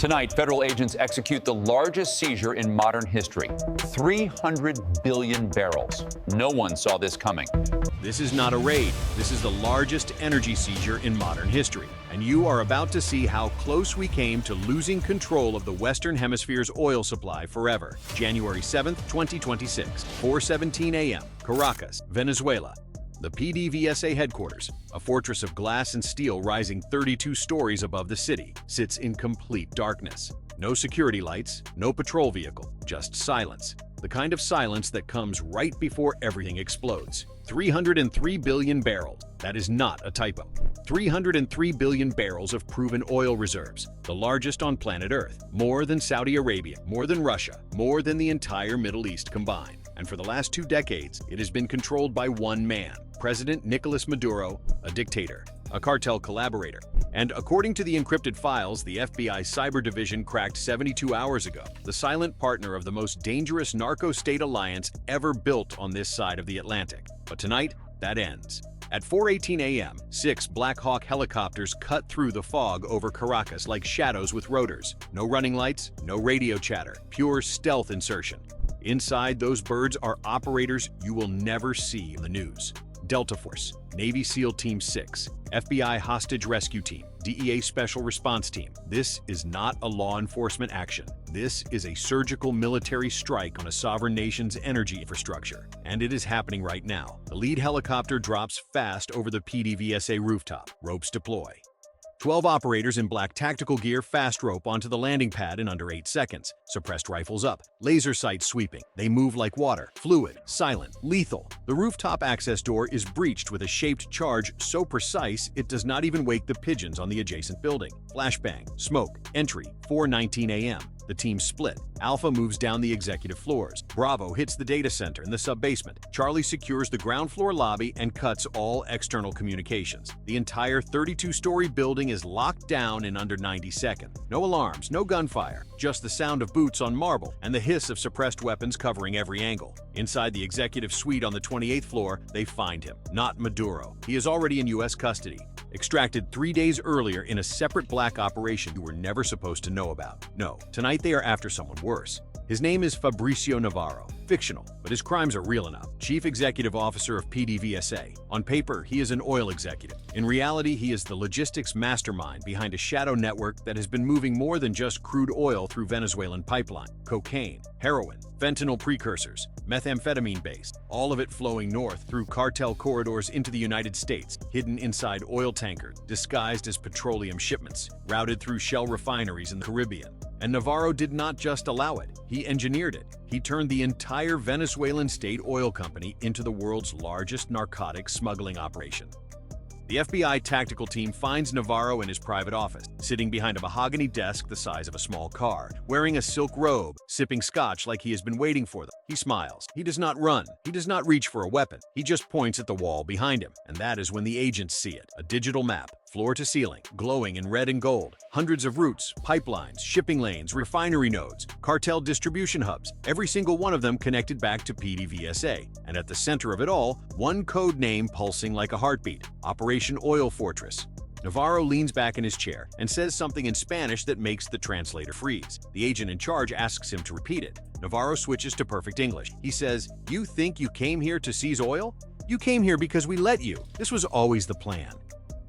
Tonight, federal agents execute the largest seizure in modern history, 300 billion barrels. No one saw this coming. This is not a raid. This is the largest energy seizure in modern history. And you are about to see how close we came to losing control of the Western Hemisphere's oil supply forever. January 7th, 2026, 4:17 a.m., Caracas, Venezuela. The PDVSA headquarters, a fortress of glass and steel rising 32 stories above the city, sits in complete darkness. No security lights, no patrol vehicle, just silence. The kind of silence that comes right before everything explodes. 303 billion barrels. That is not a typo. 303 billion barrels of proven oil reserves, the largest on planet Earth. More than Saudi Arabia, more than Russia, more than the entire Middle East combined. And for the last 2 decades, it has been controlled by one man, President Nicolas Maduro, a dictator, a cartel collaborator. And according to the encrypted files the FBI Cyber Division cracked 72 hours ago, the silent partner of the most dangerous narco-state alliance ever built on this side of the Atlantic. But tonight, that ends. At 4:18 a.m., 6 Black Hawk helicopters cut through the fog over Caracas like shadows with rotors. No running lights, no radio chatter, pure stealth insertion. Inside those birds are operators you will never see in the news. Delta Force, Navy SEAL Team 6, FBI Hostage Rescue Team, DEA Special Response Team. This is not a law enforcement action. This is a surgical military strike on a sovereign nation's energy infrastructure. And it is happening right now. The lead helicopter drops fast over the PDVSA rooftop. Ropes deploy. 12 operators in black tactical gear fast rope onto the landing pad in under 8 seconds. Suppressed rifles up, laser sights sweeping. They move like water, fluid, silent, lethal. The rooftop access door is breached with a shaped charge so precise it does not even wake the pigeons on the adjacent building. Flashbang, smoke, entry, 4:19 a.m. The team split. Alpha moves down the executive floors. Bravo hits the data center in the sub-basement. Charlie secures the ground floor lobby and cuts all external communications. The entire 32-story building is locked down in under 90 seconds. No alarms, no gunfire, just the sound of boots on marble and the hiss of suppressed weapons covering every angle. Inside the executive suite on the 28th floor, they find him. Not Maduro. He is already in U.S. custody. Extracted 3 days earlier in a separate black operation you were never supposed to know about. No, tonight they are after someone worse. His name is Fabricio Navarro. Fictional, but his crimes are real enough. Chief Executive Officer of PDVSA. On paper, he is an oil executive. In reality, he is the logistics mastermind behind a shadow network that has been moving more than just crude oil through Venezuelan pipeline. Cocaine, heroin, fentanyl precursors, methamphetamine base, all of it flowing north through cartel corridors into the United States, hidden inside oil tankers, disguised as petroleum shipments, routed through shell refineries in the Caribbean. And Navarro did not just allow it, he engineered it. He turned the entire Venezuelan state oil company into the world's largest narcotics smuggling operation. The FBI tactical team finds Navarro in his private office, sitting behind a mahogany desk the size of a small car, wearing a silk robe, sipping scotch like he has been waiting for them. He smiles. He does not run. He does not reach for a weapon. He just points at the wall behind him. And that is when the agents see it. A digital map, floor to ceiling, glowing in red and gold. Hundreds of routes, pipelines, shipping lanes, refinery nodes, cartel distribution hubs, every single one of them connected back to PDVSA. And at the center of it all, one code name pulsing like a heartbeat, Operation Oil Fortress. Navarro leans back in his chair and says something in Spanish that makes the translator freeze. The agent in charge asks him to repeat it. Navarro switches to perfect English. He says, "You think you came here to seize oil? You came here because we let you. This was always the plan."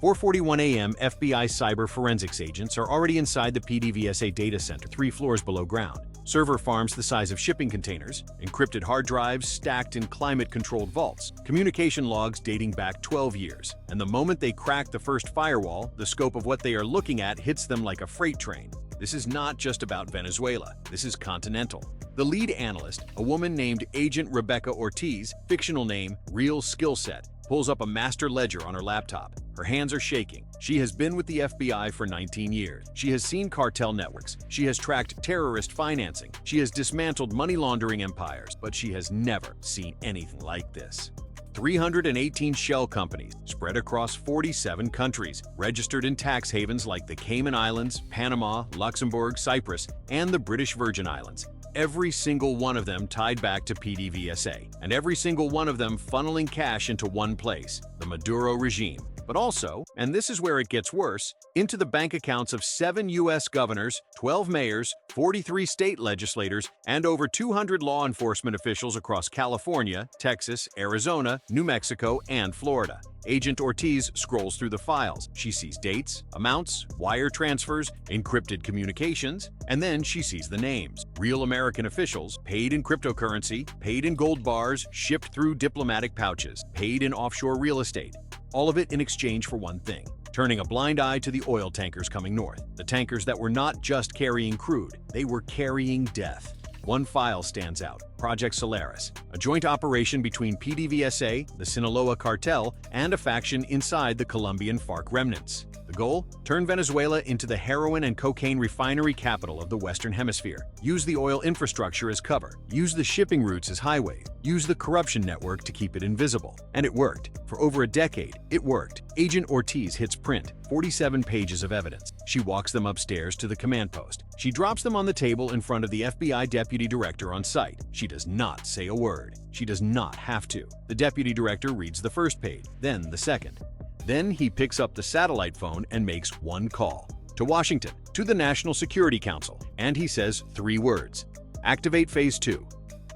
4:41 a.m. FBI cyber forensics agents are already inside the PDVSA data center 3 floors below ground. Server farms the size of shipping containers, encrypted hard drives stacked in climate-controlled vaults, communication logs dating back 12 years. And the moment they crack the first firewall, the scope of what they are looking at hits them like a freight train. This is not just about Venezuela. This is continental. The lead analyst, a woman named Agent Rebecca Ortiz, fictional name, real skill set, pulls up a master ledger on her laptop. Her hands are shaking. She has been with the FBI for 19 years. She has seen cartel networks. She has tracked terrorist financing. She has dismantled money laundering empires, but she has never seen anything like this. 318 shell companies spread across 47 countries, registered in tax havens like the Cayman Islands, Panama, Luxembourg, Cyprus, and the British Virgin Islands. Every single one of them tied back to PDVSA, and every single one of them funneling cash into one place, the Maduro regime. but also, and this is where it gets worse, into the bank accounts of 7 U.S. governors, 12 mayors, 43 state legislators, and over 200 law enforcement officials across California, Texas, Arizona, New Mexico, and Florida. Agent Ortiz scrolls through the files. She sees dates, amounts, wire transfers, encrypted communications, and then she sees the names. Real American officials, paid in cryptocurrency, paid in gold bars, shipped through diplomatic pouches, paid in offshore real estate. All of it in exchange for one thing: turning a blind eye to the oil tankers coming north. The tankers that were not just carrying crude, they were carrying death. One file stands out: Project Solaris, a joint operation between PDVSA, the Sinaloa cartel, and a faction inside the Colombian FARC remnants. The goal? Turn Venezuela into the heroin and cocaine refinery capital of the Western Hemisphere. Use the oil infrastructure as cover. Use the shipping routes as highways. Use the corruption network to keep it invisible. And it worked. For over a decade, it worked. Agent Ortiz hits print, 47 pages of evidence. She walks them upstairs to the command post. She drops them on the table in front of the FBI deputy director on site. She does not say a word. She does not have to. The deputy director reads the first page, then the second. Then he picks up the satellite phone and makes one call. To Washington, to the National Security Council, and he says 3 words: activate Phase 2,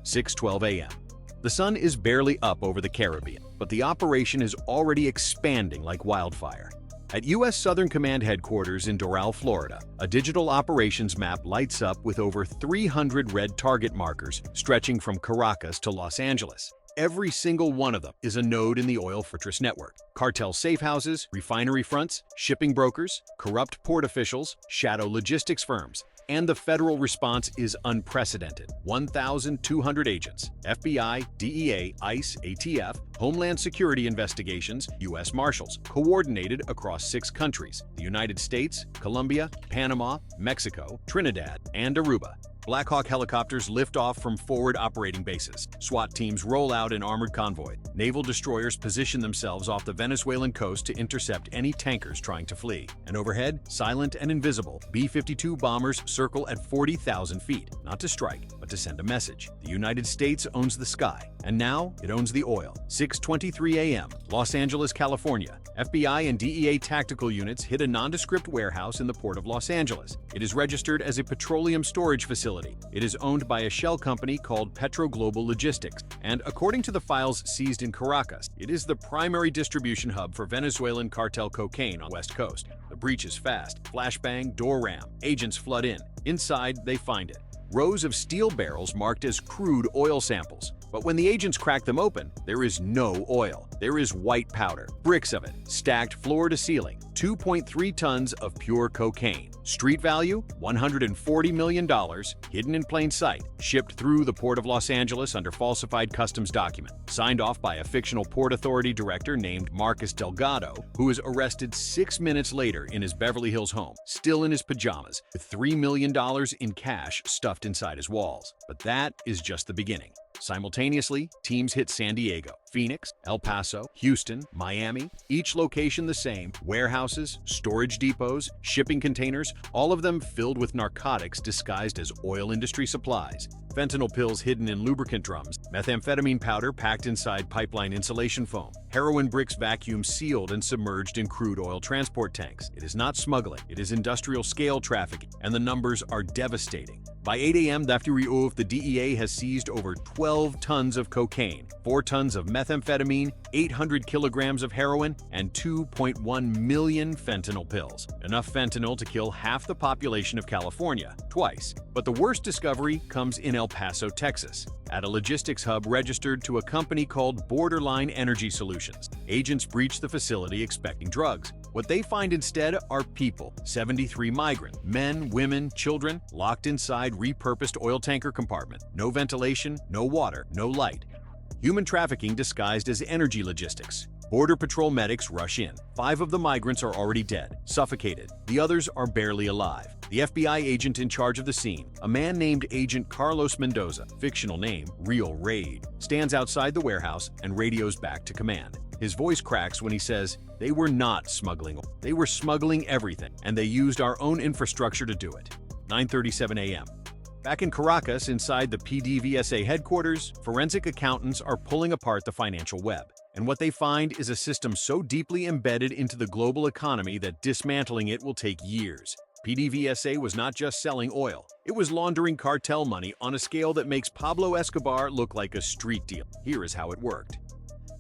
6:12 a.m. The sun is barely up over the Caribbean, but the operation is already expanding like wildfire. At U.S. Southern Command Headquarters in Doral, Florida, a digital operations map lights up with over 300 red target markers stretching from Caracas to Los Angeles. Every single one of them is a node in the oil fortress network. Cartel safe houses, refinery fronts, shipping brokers, corrupt port officials, shadow logistics firms. And the federal response is unprecedented. 1,200 agents, FBI, DEA, ICE, ATF, Homeland Security investigations, U.S. Marshals, coordinated across 6 countries: the United States, Colombia, Panama, Mexico, Trinidad, and Aruba. Black Hawk helicopters lift off from forward operating bases. SWAT teams roll out in armored convoy. Naval destroyers position themselves off the Venezuelan coast to intercept any tankers trying to flee. And overhead, silent and invisible, B-52 bombers circle at 40,000 feet, not to strike, but to send a message. The United States owns the sky, and now it owns the oil. 6:23 a.m., Los Angeles, California. FBI and DEA tactical units hit a nondescript warehouse in the port of Los Angeles. It is registered as a petroleum storage facility. It is owned by a shell company called Petro Global Logistics, and according to the files seized in Caracas, it is the primary distribution hub for Venezuelan cartel cocaine on the West Coast. The breach is fast. Flashbang, door ram. Agents flood in. Inside, they find it: rows of steel barrels marked as crude oil samples. But when the agents crack them open, there is no oil. There is white powder, bricks of it, stacked floor to ceiling, 2.3 tons of pure cocaine. Street value, $140 million, hidden in plain sight, shipped through the Port of Los Angeles under falsified customs document, signed off by a fictional Port Authority director named Marcus Delgado, who was arrested 6 minutes later in his Beverly Hills home, still in his pajamas, with $3 million in cash stuffed inside his walls. But that is just the beginning. Simultaneously, teams hit San Diego, Phoenix, El Paso, Houston, Miami, each location the same: warehouses, storage depots, shipping containers, all of them filled with narcotics disguised as oil industry supplies. Fentanyl pills hidden in lubricant drums, methamphetamine powder packed inside pipeline insulation foam, heroin bricks vacuum sealed and submerged in crude oil transport tanks. It is not smuggling, it is industrial scale trafficking, and the numbers are devastating. By 8 a.m. the DEA has seized over 12 tons of cocaine, 4 tons of methamphetamine, 800 kilograms of heroin, and 2.1 million fentanyl pills. Enough fentanyl to kill half the population of California, twice. But the worst discovery comes in El Paso, Texas, at a logistics hub registered to a company called Borderline Energy Solutions. Agents breach the facility expecting drugs. What they find instead are people, 73 migrants, men, women, children, locked inside repurposed oil tanker compartment. No ventilation, no water, no light. Human trafficking disguised as energy logistics. Border Patrol medics rush in. 5 of the migrants are already dead, suffocated. The others are barely alive. The FBI agent in charge of the scene, a man named Agent Carlos Mendoza, fictional name, Real Raid, stands outside the warehouse and radios back to command. His voice cracks when he says, "They were not smuggling oil. They were smuggling everything, and they used our own infrastructure to do it." 9:37 a.m. Back in Caracas, inside the PDVSA headquarters, forensic accountants are pulling apart the financial web. And what they find is a system so deeply embedded into the global economy that dismantling it will take years. PDVSA was not just selling oil, it was laundering cartel money on a scale that makes Pablo Escobar look like a street deal. Here is how it worked.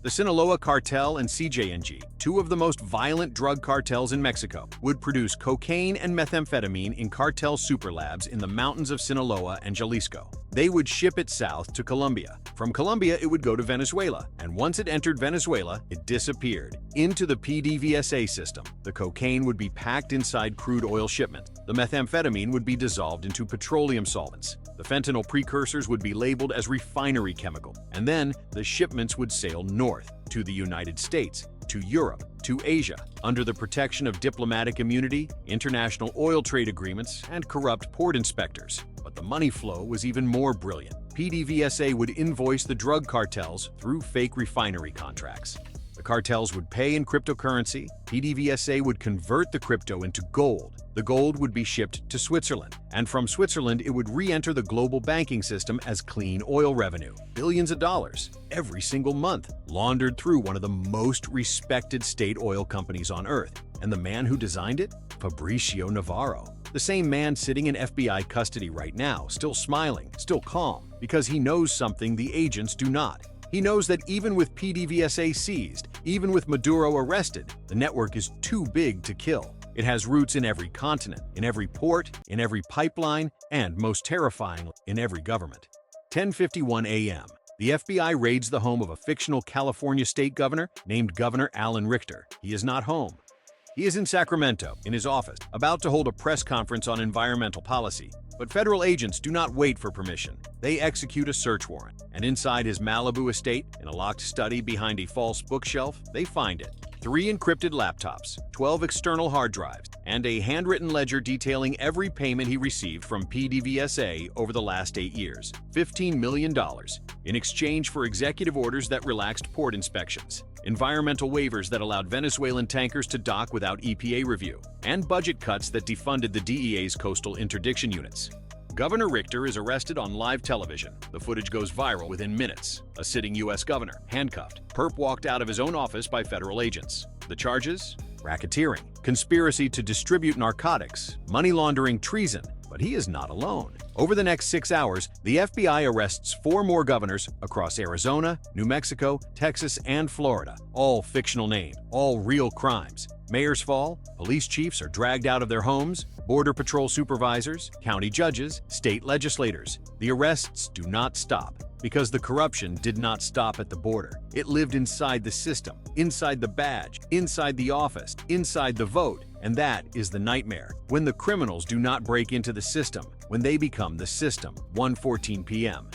The Sinaloa cartel and CJNG, two of the most violent drug cartels in Mexico, would produce cocaine and methamphetamine in cartel superlabs in the mountains of Sinaloa and Jalisco. They would ship it south to Colombia. From Colombia, it would go to Venezuela, and once it entered Venezuela, it disappeared into the PDVSA system. The cocaine would be packed inside crude oil shipments. The methamphetamine would be dissolved into petroleum solvents. The fentanyl precursors would be labeled as refinery chemical, and then the shipments would sail north to the United States, to Europe, to Asia, under the protection of diplomatic immunity, international oil trade agreements, and corrupt port inspectors. But the money flow was even more brilliant. PDVSA would invoice the drug cartels through fake refinery contracts. The cartels would pay in cryptocurrency. PDVSA would convert the crypto into gold. The gold would be shipped to Switzerland, and from Switzerland it would re-enter the global banking system as clean oil revenue. Billions of dollars every single month, laundered through one of the most respected state oil companies on earth. And the man who designed it? Fabricio Navarro. The same man sitting in FBI custody right now, still smiling, still calm, because he knows something the agents do not. He knows that even with PDVSA seized, even with Maduro arrested, the network is too big to kill. It has roots in every continent, in every port, in every pipeline, and most terrifyingly, in every government. 10:51 a.m. The FBI raids the home of a fictional California state governor named Governor Alan Richter. He is not home. He is in Sacramento, in his office, about to hold a press conference on environmental policy. But federal agents do not wait for permission. They execute a search warrant, and inside his Malibu estate, in a locked study behind a false bookshelf, they find it. 3 encrypted laptops, 12 external hard drives, and a handwritten ledger detailing every payment he received from PDVSA over the last 8 years, $15 million, in exchange for executive orders that relaxed port inspections, environmental waivers that allowed Venezuelan tankers to dock without EPA review, and budget cuts that defunded the DEA's coastal interdiction units. Governor Richter is arrested on live television. The footage goes viral within minutes. A sitting U.S. governor, handcuffed, perp walked out of his own office by federal agents. The charges? Racketeering, conspiracy to distribute narcotics, money laundering, treason. But he is not alone. Over the next 6 hours, the FBI arrests 4 more governors across Arizona, New Mexico, Texas, and Florida. All fictional names, all real crimes. Mayors fall, police chiefs are dragged out of their homes, Border Patrol supervisors, county judges, state legislators. The arrests do not stop, because the corruption did not stop at the border. It lived inside the system, inside the badge, inside the office, inside the vote. And that is the nightmare, when the criminals do not break into the system, when they become the system. 1:14 p.m.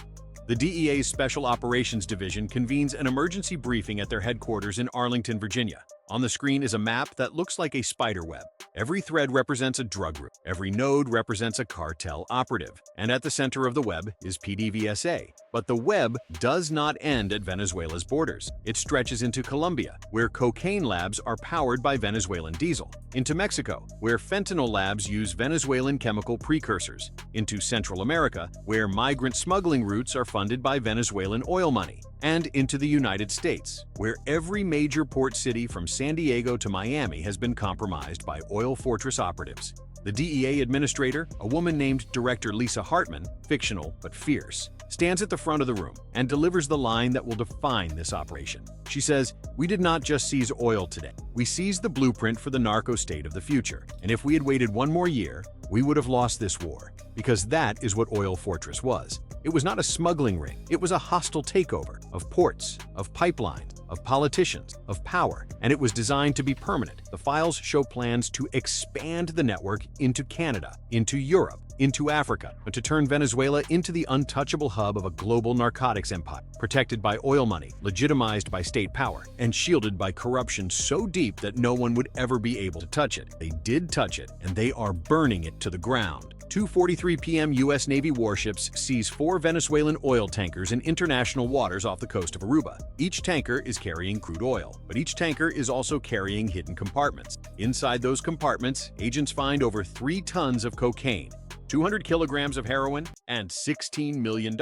The DEA's Special Operations Division convenes an emergency briefing at their headquarters in Arlington, Virginia. On the screen is a map that looks like a spider web. Every thread represents a drug route. Every node represents a cartel operative. And at the center of the web is PDVSA. But the web does not end at Venezuela's borders. It stretches into Colombia, where cocaine labs are powered by Venezuelan diesel. Into Mexico, where fentanyl labs use Venezuelan chemical precursors. Into Central America, where migrant smuggling routes are funded by Venezuelan oil money. And into the United States, where every major port city from San Diego to Miami has been compromised by oil fortress operatives. The DEA administrator, a woman named Director Lisa Hartman, fictional but fierce, stands at the front of the room and delivers the line that will define this operation. She says, "We did not just seize oil today. We seized the blueprint for the narco-state of the future. And if we had waited one more year, we would have lost this war." Because that is what Oil Fortress was. It was not a smuggling ring. It was a hostile takeover of ports, of pipelines, of politicians, of power, and it was designed to be permanent. The files show plans to expand the network into Canada, into Europe, into Africa, and to turn Venezuela into the untouchable hub of a global narcotics empire, protected by oil money, legitimized by state power, and shielded by corruption so deep that no one would ever be able to touch it. They did touch it, and they are burning it to the ground. 2:43 p.m. U.S. Navy warships seize 4 Venezuelan oil tankers in international waters off the coast of Aruba. Each tanker is carrying crude oil, but each tanker is also carrying hidden compartments. Inside those compartments, agents find over 3 tons of cocaine. 200 kilograms of heroin, and $16 million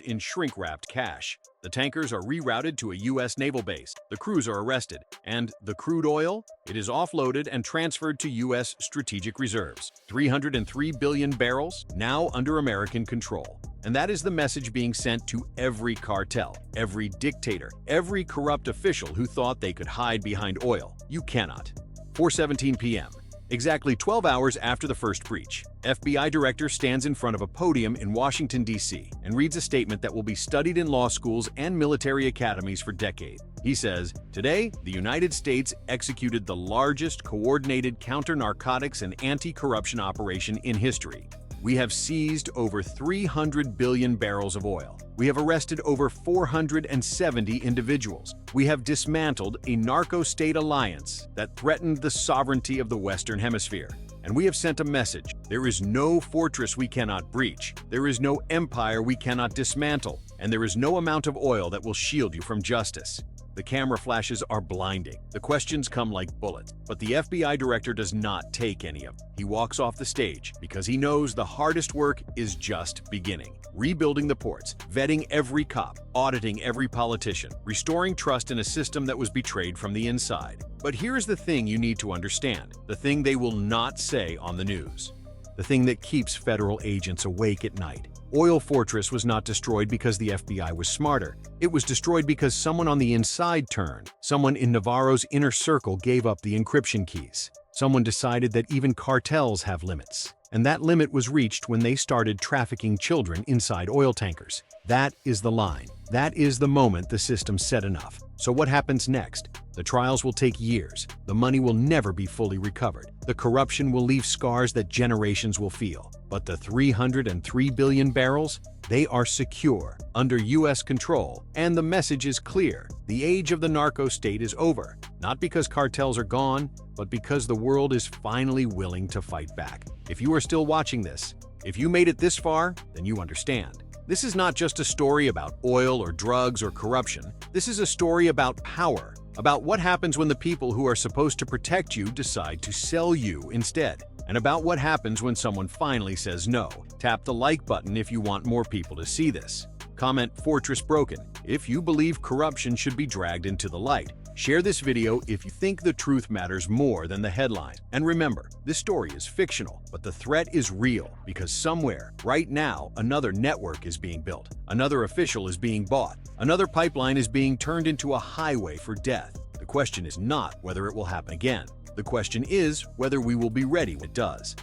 in shrink-wrapped cash. The tankers are rerouted to a U.S. naval base, the crews are arrested, and the crude oil? It is offloaded and transferred to U.S. strategic reserves. 303 billion barrels, now under American control. And that is the message being sent to every cartel, every dictator, every corrupt official who thought they could hide behind oil. You cannot. 4:17 p.m. Exactly 12 hours after the first breach, FBI director stands in front of a podium in Washington, D.C. and reads a statement that will be studied in law schools and military academies for decades. He says, "Today, the United States executed the largest coordinated counter-narcotics and anti-corruption operation in history. We have seized over 300 billion barrels of oil. We have arrested over 470 individuals. We have dismantled a narco-state alliance that threatened the sovereignty of the Western Hemisphere. And we have sent a message. There is no fortress we cannot breach. There is no empire we cannot dismantle. And there is no amount of oil that will shield you from justice." The camera flashes are blinding. The questions come like bullets. But the FBI director does not take any of them. He walks off the stage because he knows the hardest work is just beginning. Rebuilding the ports, vetting every cop, auditing every politician, restoring trust in a system that was betrayed from the inside. But here's the thing you need to understand, the thing they will not say on the news, the thing that keeps federal agents awake at night. Oil Fortress was not destroyed because the FBI was smarter. It was destroyed because someone on the inside turned. Someone in Navarro's inner circle gave up the encryption keys. Someone decided that even cartels have limits. And that limit was reached when they started trafficking children inside oil tankers. That is the line. That is the moment the system said enough. So what happens next? The trials will take years. The money will never be fully recovered. The corruption will leave scars that generations will feel. But the 303 billion barrels? They are secure, under U.S. control, and the message is clear. The age of the narco-state is over. Not because cartels are gone, but because the world is finally willing to fight back. If you are still watching this, if you made it this far, then you understand. This is not just a story about oil or drugs or corruption. This is a story about power, about what happens when the people who are supposed to protect you decide to sell you instead, and about what happens when someone finally says no. Tap the like button if you want more people to see this. Comment "Fortress Broken" if you believe corruption should be dragged into the light. Share this video if you think the truth matters more than the headline. And remember, this story is fictional, but the threat is real because somewhere, right now, another network is being built, another official is being bought, another pipeline is being turned into a highway for death. The question is not whether it will happen again. The question is whether we will be ready when it does.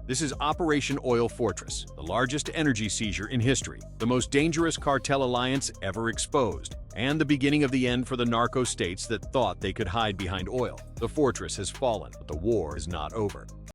This is Operation Oil Fortress, the largest energy seizure in history, the most dangerous cartel alliance ever exposed, and the beginning of the end for the narco-states that thought they could hide behind oil. The fortress has fallen, but the war is not over.